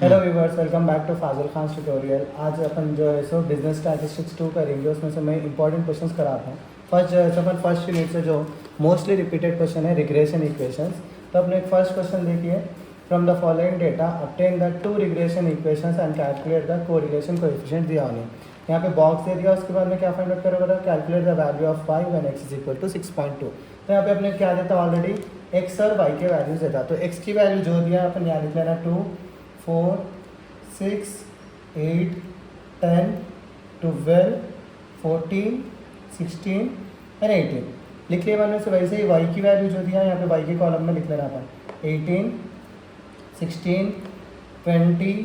Hello viewers, welcome back to Fazil Khan tutorial. आज अपन जो है सो बिजनेस स्टैटिस्टिक्स 2 करेंगे। उसमें से मैं इंपॉर्टेंट क्वेश्चंस कराता हूँ। फर्स्ट जो है सो अपन फर्स्ट यूनिट से जो मोस्टली रिपीटेड क्वेश्चन है रिग्रेशन इक्वेशंस। तो अपने एक फर्स्ट क्वेश्चन देखिए, from the following data obtain the two regression equations and calculate the correlation coefficient दिया उन्हें। यहाँ पे बॉक्स दे दिया, उसके बाद में क्या फाइंड आउट करोगे, calculate the value of y when x is equal to 6.2। तो यहाँ पे अपने क्या देता ऑलरेडी x और y के वैल्यूज देता। तो x की वैल्यू जो दिया अपन यहाँ लिख लेना 2, 4, 6, 8, 10, 12, 14, 16 और 18 लिख लिया मैंने। से वैसे ही y की वैल्यू जो दिया यहाँ पे y के कॉलम में लिख लेना अपन 18, 16, 20,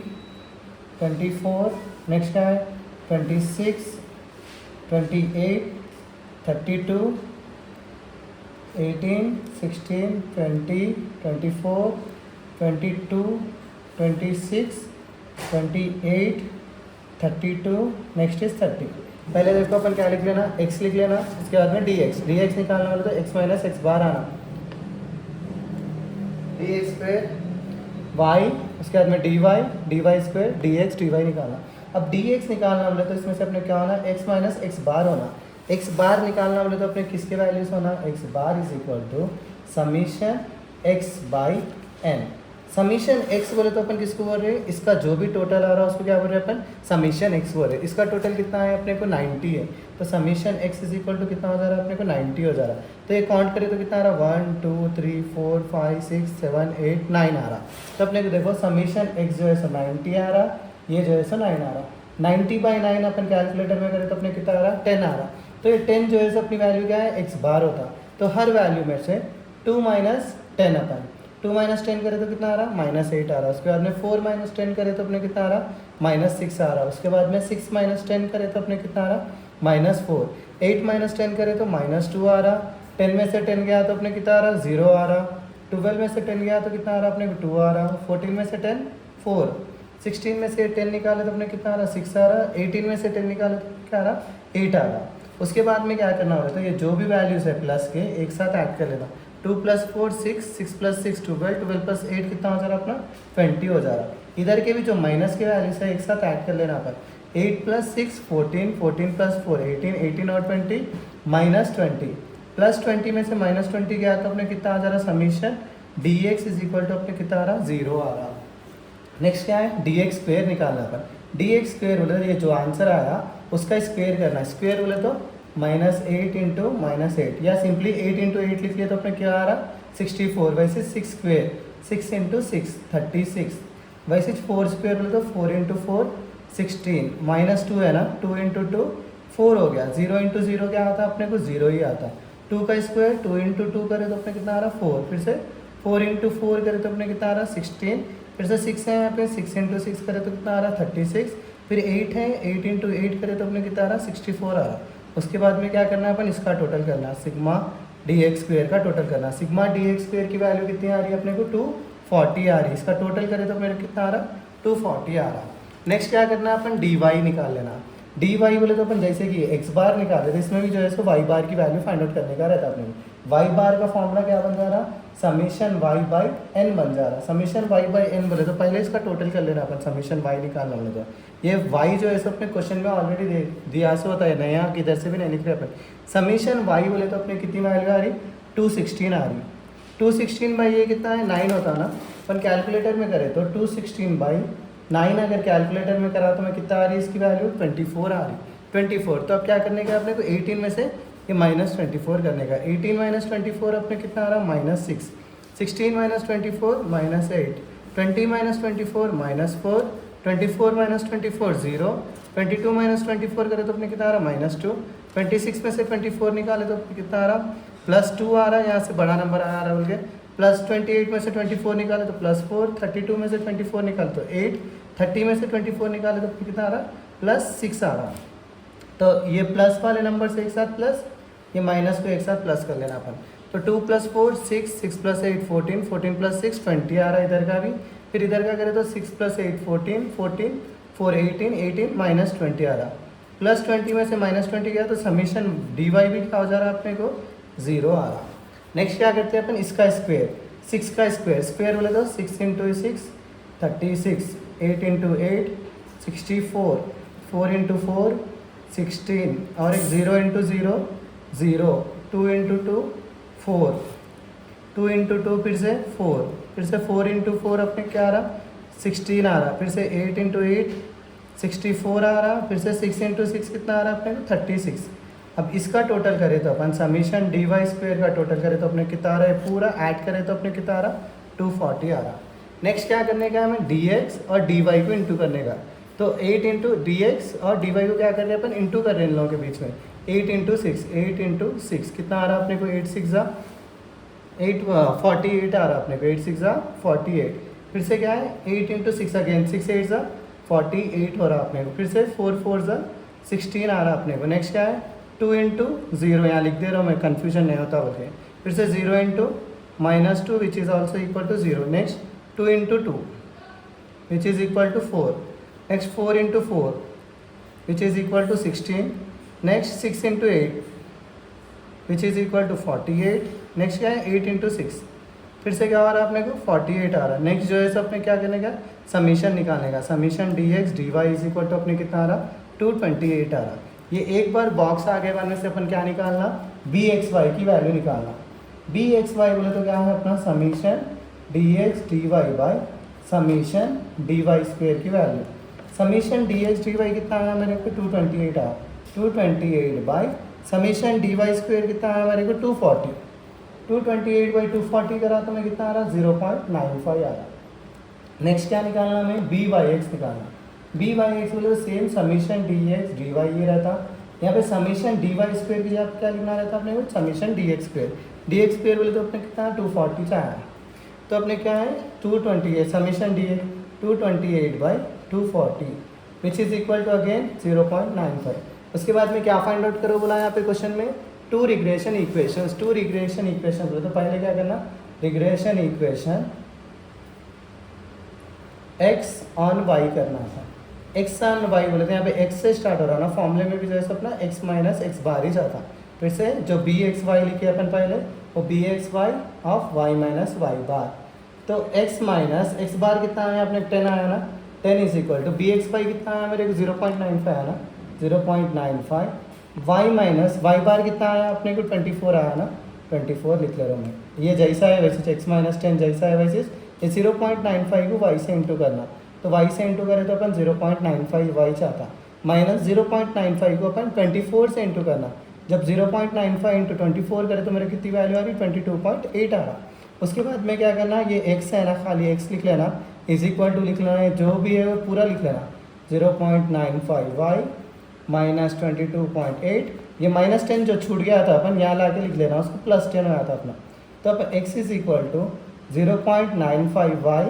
24, नेक्स्ट क्या है 26, 28, 32, 18, 16, 20, 24, 22, 26, 28, 32, नेक्स्ट इज 30। पहले देखो अपन क्या लिख लेना, x लिख लेना, उसके बाद में dx निकालना वाला तो x माइनस एक्स बार आना, dx स्क्वायर y, उसके बाद में dy स्क्वायर dx dy निकालना। अब dx निकालना बोले तो इसमें से अपने क्या होना, x माइनस एक्स बार होना। x बार निकालना बोले तो अपने किसके वैल्यूज होना, x bar is equal to summation x by n। Summation x बोले तो अपन किसको बोल रहे हैं, इसका जो भी टोटल आ रहा है उसको क्या बोल रहे हैं अपन, समीशन x बोल रहे हैं। इसका टोटल कितना है अपने को 90 है, तो summation x is equal to कितना हो जा रहा है अपने को 90 हो जा रहा है। तो ये काउंट करें तो कितना आ रहा है 1 2 3 4 5 6 7 8 9 आ रहा। तो अपने को देखो समीशन x जो है सो 90 आ रहा, ये जो है सो 9 आ रहा। 90/9 अपन कैलकुलेटर में करें तो अपने कितना आ रहा 10 आ रहा। तो ये 10 जो है सो अपनी वैल्यू क्या है, x बार होता। तो हर वैल्यू में से 2 माइनस 10 अपन 2 माइनस 10 करें तो कितना आ रहा, -8 आ रहा। उसके बाद में 4 माइनस 10 करें तो अपने कितना आ रहा, -6 आ रहा। उसके बाद में 6 माइनस 10 करें तो अपने कितना आ रहा, -4। 8 माइनस 10 करें तो -2 आ रहा। 10 में से 10 गया तो अपने कितना आ रहा, 0 आ रहा। 12 में से 10 गया तो कितना आ रहा अपने को 2 आ रहा। 14 में से 10 4। 16 में से 10 निकाले तो अपने कितना आ रहा, 6 आ रहा। 18 में से 10 निकाले तो क्या आ रहा, 8 आ रहा। उसके बाद में क्या करना होगा, तो ये जो भी वैल्यूज है प्लस के एक साथ ऐड कर लेना। 2 + 4 6, 6 + 6 12, 12 + 8 कितना हो जा रहा अपना 20 हो जा रहा। इधर के भी जो माइनस के वैल्यूज है एक साथ ऐड कर लेना अपन। 8 + 6 14, 14 + 4 18, 18 और 20 -20, +20 में से -20 गया तो अपने कितना आ जा रहा, summation dx is equal to अपने कितना आ रहा, 0 आ रहा। नेक्स्ट क्या है, dx स्क्वेयर निकालना अपन। dx स्क्वेयर बोले ये जो आंसर आया उसका स्क्वेयर करना है। स्क्वेयर बोले तो -8 इंटू -8 या सिंपली 8 इंटू 8 लिख लिया तो अपने क्या आ रहा 64। वैसे 6 स्क्वेयर 6 इंटू 6 36। वैसे 4 स्क्वेयर बोले तो 4 इंटू 4 16, -2 है ना, 2 इंटू 2 4 हो गया। 0 इंटू 0 क्या आता अपने को 0 ही आता। 2 का स्क्वायर 2 इंटू 2 करे तो अपने कितना आ रहा 4। फिर से 4 इंटू 4 करे तो अपने कितना आ रहा 16। फिर से 6 है यहाँ पे, 6 इंटू 6 करे तो कितना आ रहा 36। फिर 8 है, 8 इंटू 8 करे तो अपने कितना आ रहा 64 आ रहा। उसके बाद में क्या करना है अपन, इसका टोटल करना है, सिग्मा dx स्क्वेयर का टोटल करना। सिग्मा dx स्क्वेयर की वैल्यू कितनी आ रही है अपने को 240 आ रही है। इसका टोटल करें तो मेरे कितना आ रहा 240 आ रहा। नेक्स्ट क्या करना है अपन, dy निकाल लेना। dy बोले तो अपन जैसे कि x बार निकाले थे, इसमें भी जो है सो y बार की वैल्यू फाइंड आउट करने का रहता है अपने। y बार का फॉर्मूला क्या बन जा रहा, समीशन y/n बन जा रहा। समीशन y/n बोले तो पहले इसका टोटल कर लेना अपन, समीशन y निकालना बोले तो ये y जो है सो अपने क्वेश्चन में ऑलरेडी दिया से होता है, नया किधर से भी नहीं लिख रहे अपन। समीशन y बोले तो अपने कितनी वैल्यू आ रही 216 आ रही। 216 बाई ये कितना है 9 होता ना, अपन कैलकुलेटर में करें तो 216/9 अगर कैलकुलेटर में करा तो मैं कितना आ रही है इसकी वैल्यू 24 आ रही 24। तो अब क्या करने का अपने को 18 में से ये -24 करने का। 18 - 24 अपने कितना आ रहा -6। 16 - 24 -8। 20 - 24 -4। 24 - 24 0। 22 - 24 करें तो अपने कितना आ रहा -2। 26 में से 24 निकाले तो कितना आ रहा +2 आ रहा है। यहाँ से बड़ा नंबर आ रहा है बोल के। +28 में से 24 निकाले तो +4। 32 में से 24 निकाले तो 8। 30 में से 24 निकाले तो कितना आ रहा +6 आ रहा। तो ये प्लस वाले नंबर से एक साथ प्लस, ये माइनस को एक साथ प्लस कर लेना अपन। तो 2 + 4 6, 6 + 8 14, 14 + 6 20 आ रहा है इधर का भी। फिर इधर का करें तो 6 + 8 14, 14 4 18, 18 -20 आ रहा। +20 में से -20 गया तो समीशन dy भी क्या हो जा रहा है अपने को 0 आ रहा। नेक्स्ट क्या करते हैं अपन, इसका स्क्वेयर 6 का स्क्वेयर बोले तो 6 × 6 36। 8 इंटू 8 64, 4 इंटू 4 16, और एक 0 इंटू 0 0, 2 इंटू 2 4, 2 इंटू 2 फिर से 4, फिर से 4 इंटू 4 अपने क्या आ रहा 16 आ रहा, फिर से 8 इंटू 8 64 आ रहा, फिर से 6 इंटू 6 कितना आ रहा अपने को 36। अब इसका टोटल करें तो अपन समीशन डी वाई स्क्वेयर का टोटल करें तो अपने कितना आ रहा है, पूरा ऐड करें तो अपने कितना आ रहा 240 आ रहा। नेक्स्ट क्या करने का है हमें, डी एक्स और डी वाई को इंटू करने का। तो 8 इंटू डी एक्स और डी वाई को क्या कर रहे हैं अपन, इंटू कर रहे हैं इन लोगों के बीच में। 8 इंटू 6, 8 इंटू 6 कितना आ रहा अपने को, 8 6 जा 8 48 आ रहा अपने को, 8 6 जा 48। फिर से क्या है 8 इंटू 6 अगेन, 6 8 जा 48 हो रहा अपने को, फिर से 4 4 जा 16 आ रहा अपने को। नेक्स्ट क्या है 2 इंटू 0, यहाँ लिख दे रहा हूँ मैं, कन्फ्यूजन नहीं होता बोलिए। फिर से 0 into -2 which is also equal to 0। Next 2 into 2 which is equal to 4। Next 4 into 4 which is equal to 16। Next 6 into 8 which is equal to 48। Next क्या है 8 इंटू 6, फिर से क्या हो रहा है अपने को 48 आ रहा। नेक्स्ट जो है सब अपने क्या करने का, समीशन निकालने का। Summation D x D y is equal to अपने कितना आ रहा 228 आ रहा। ये एक बार बॉक्स आगे वाले से अपन क्या निकालना, बी एक्स वाई की वैल्यू निकालना। बी एक्स वाई बोले तो क्या है अपना summation D x D Y by summation D Y square की value. Summation D x D Y कितना आया मेरे को 228 आया, 228 by summation D Y square कितना आया मेरे को 240। 228 बाई 240 करा तो मैं कितना आ रहा 0.95 आ रहा। नेक्स्ट क्या निकालना हमें, बी वाई एक्स निकालना। बी वाई एक्स बोले same summation D x D y ये रहता, यहाँ पे समीशन डी वाई स्क्वेयर की जगह क्या लिखना रहता अपने को, summation D x square. D x square बोले तो अपने कितना 240 आया, तो अपने क्या है 228 summation D x 228 by 240 which is equal to again 0.95। उसके बाद में क्या फाइंड आउट करो बोला यहाँ पे क्वेश्चन में, two regression equations. Two regression equation बोले तो पहले क्या करना, regression equation x on y करना था। x ऑन y बोले तो यहाँ पे x से स्टार्ट हो रहा ना, फॉर्मूले में भी जैसे अपना x माइनस एक्स बार ही जाता। फिर से जो बी एक्स वाई लिखे अपन पहले वो B x Y of y minus Y bar. तो x माइनस एक्स बार कितना आया अपने 10 आया ना, 10 is equal to b x y कितना आया मेरे को 0.95 आया ना, 0.95 y माइनस वाई बार कितना आया अपने को 24 आया ना, 24 लिख ले रहा हूँ मैं। ये जैसा है वैसे x माइनस 10 जैसा है वैसे ये 0.95 को y से इंटू करना, तो y से इंटू करें तो अपन 0.95 y चाहता, माइनस 0.95 को अपन 24 से इंटू करना। जब 0.95 इंटू 24 करें तो मेरे कितनी वैल्यू आ रही 22.8 आ रहा। उसके बाद में क्या करना, ये x है ना, खाली x लिख लेना, इज इक्वल टू लिख लेना है, जो भी है वो पूरा लिख लेना, 0.95 y माइनस 22.8, ये -10 जो छूट गया था अपन यहाँ ला के लिख लेना, उसको +10 हो जाता अपना। तो अब x is equal to 0.95 y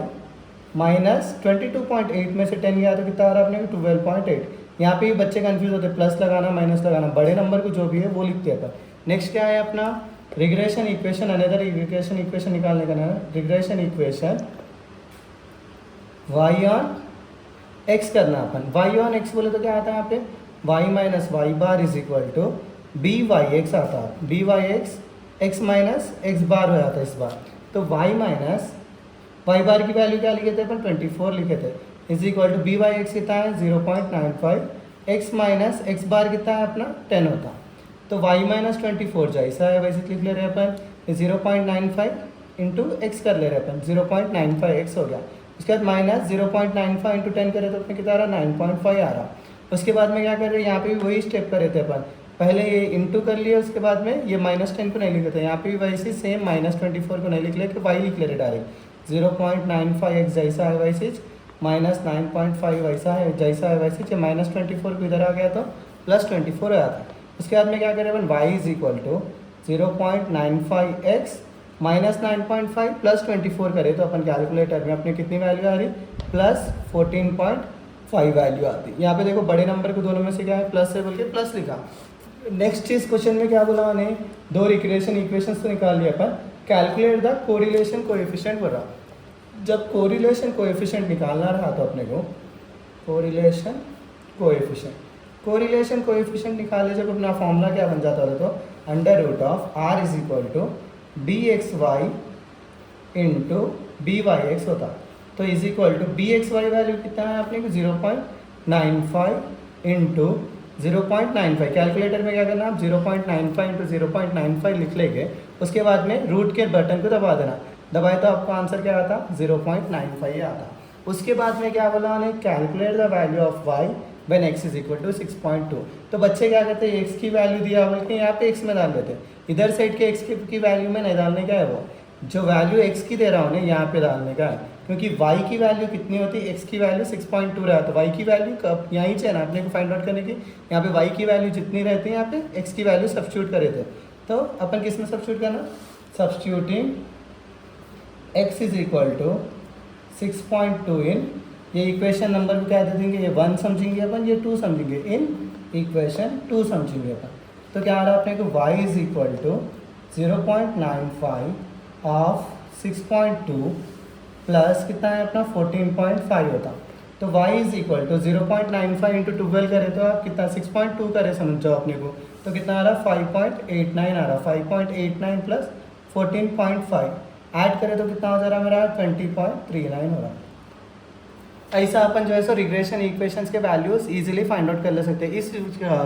minus 22.8 में से 10 गया तो कितना आ रहा है अपने को 12.8। यहाँ पे बच्चे कंफ्यूज होते हैं, प्लस लगाना माइनस लगाना, बड़े नंबर को जो भी है वो लिखते हैं अपन। नेक्स्ट क्या है अपना regression equation, another regression equation निकालने का ना, regression equation y on x करना अपन। y ऑन x बोले तो क्या आता है यहाँ पे y minus Y bar is equal to B Y X आता है, B Y X X minus X bar हो जाता है इस बार। तो y माइनस वाई बार की वैल्यू क्या लिखे थे अपन 24 लिखे थे, is equal to B Y X कितना है 0.95, एक्स माइनस एक्स बार कितना है अपना 10 होता। तो y माइनस 24 जैसा है वैसे लिख ले रहे हैं अपन, 0.95 इंटू एक्स कर ले रहे हैं अपन, 0.95 एक्स हो गया। उसके बाद माइनस 0.95 इंटू 10 करें तो अपने कितना आ रहा 9.5 आ रहा। उसके बाद में क्या कर रहे हैं, यहाँ पे भी वही स्टेप कर रहे थे अपन, पहले ये इंटू कर लिया, उसके बाद में ये -10 को नहीं लिखे थे, यहाँ पे भी वैसे सेम -24 को नहीं लिख ले कि y लिख ले रहे डायरेक्ट, 0.95 एक्स जैसा है वैसे -9.5 वैसा है जैसा है वैसे, -24 को इधर आ गया तो +24 आया था। उसके बाद में क्या करें अपन, y is equal to 0.95 x minus 9.5 plus 24 करें तो अपन कैलकुलेटर में अपने कितनी वैल्यू आ रही +14.5 वैल्यू आती। यहाँ पे देखो बड़े नंबर को दोनों में से क्या है प्लस से बोल के प्लस लिखा। नेक्स्ट चीज़ क्वेश्चन में क्या बोला मैंने, दो रिग्रेशन इक्वेशंस तो निकाल लिया अपन, कैलकुलेट द कोरिलेशन कोएफिशिएंट बोला। जब कोरिलेशन कोएफिशिएंट निकालना रहा तो अपने को कोरिलेशन कोएफिशिएंट निकाले जब अपना फॉर्मूला क्या बन जाता था, तो √r is equal to bxy into by x होता। तो is equal to b x y value कितना है अपने को 0.95 इंटू 0.95। कैलकुलेटर में क्या करना आप 0.95 इंटू 0.95 लिख लेंगे, उसके बाद में रूट के बटन को दबा देना, दबाए तो आपका आंसर क्या आता 0.95 आता। उसके बाद में क्या बोला उन्हें, calculate the value of y when x is equal to 6.2। तो बच्चे क्या करते हैं, x की वैल्यू दिया बोल के यहाँ पे x में डाल देते हैं, इधर साइड के x की वैल्यू में नहीं डालने का है, वो जो वैल्यू x की दे रहा हूँ यहाँ पे डालने का है, क्योंकि y की वैल्यू कितनी होती है, x की वैल्यू 6.2 रहा, तो y की वैल्यू कब यहाँ ही चाहिए ना अपने को फाइंड आउट करने की, यहाँ पे y की वैल्यू जितनी रहती है यहाँ पे x की वैल्यू सब्स्टिट्यूट करे थे। तो अपन किस में सब्स्टिट्यूट करना, substituting x is equal to 6.2 in, ये इक्वेशन नंबर भी क्या दे देंगे, ये 1 समझेंगे अपन, ये 2 समझेंगे, इन इक्वेशन 2 समझेंगे अपन। तो क्या आ रहा है अपने को, y is equal to 0.95 of 6.2 plus कितना है अपना 14.5 होता। तो y is equal to 0.95 into 12 करें तो आप कितना 6.2 करें समझ जाओ अपने को, तो कितना आ रहा 5.89 आ रहा, 5.89 प्लस 14.5 ऐड करें तो कितना हो जा रहा है मेरा 20.39 हो रहा। ऐसा अपन जो है सो रिग्रेशन इक्वेशंस के वैल्यूज इजीली फाइंड आउट कर ले सकते हैं। इस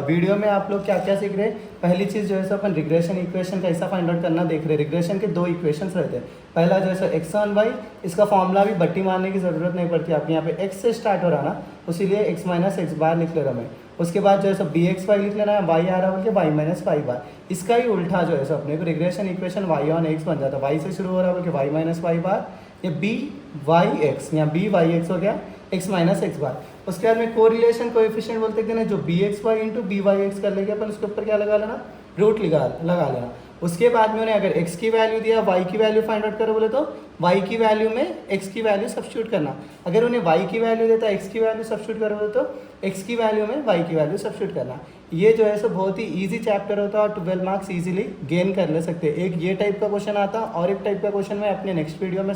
वीडियो में आप लोग क्या क्या सीख रहे हैं, पहली चीज़ जो है सो अपन रिग्रेशन इक्वेशन कैसा फाइंड आउट करना देख रहे हैं। रिग्रेशन के 2 इक्वेशंस रहते हैं, पहला जो है सो x1y, इसका फॉर्मूला भी बट्टी मारने की ज़रूरत नहीं पड़ती, आप यहाँ पे x से स्टार्ट हो रहा ना, इसीलिए x माइनस एक्स बार लिख ले रहा मैं। उसके बाद जो है सो बी एक्स वाई लिख लेना है, y आ रहा बोल के y माइनस वाई बार, इसका ही उल्टा जो है सो अपने को regression equation y on x बन जाता है, y से शुरू हो रहा बोल के y माइनस वाई बार, ये बी वाई एक्स, यहाँ बी वाई एक्स हो गया x माइनस एक्स बार। उसके बाद में कोरिलेशन कोएफिशिएंट बोलते हैं ना, जो b x y into b Y x कर लेंगे अपन, उसके ऊपर क्या लगा लेना, रूट लगा लेना। उसके बाद में उन्हें अगर x की वैल्यू दिया, y की वैल्यू फाइंड आउट करो बोले तो y की वैल्यू में x की वैल्यू सब्स्टिट्यूट करना, अगर उन्हें y की वैल्यू देता है x की वैल्यू सब्स्टिट्यूट करो बोले तो x की वैल्यू में y की वैल्यू सब्स्टिट्यूट करना। ये जो है सो बहुत ही ईजी चैप्टर होता है और 12 मार्क्स ईजिली गेन कर ले सकते हैं। एक ये टाइप का क्वेश्चन आता और एक टाइप का क्वेश्चन मैं अपने नेक्स्ट वीडियो में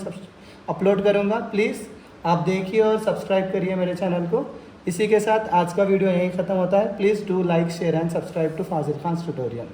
अपलोड करूँगा, प्लीज़ आप देखिए और सब्सक्राइब करिए मेरे चैनल को। इसी के साथ आज का वीडियो यहीं ख़त्म होता है। Please do like share and subscribe to Fazil Khan's tutorial.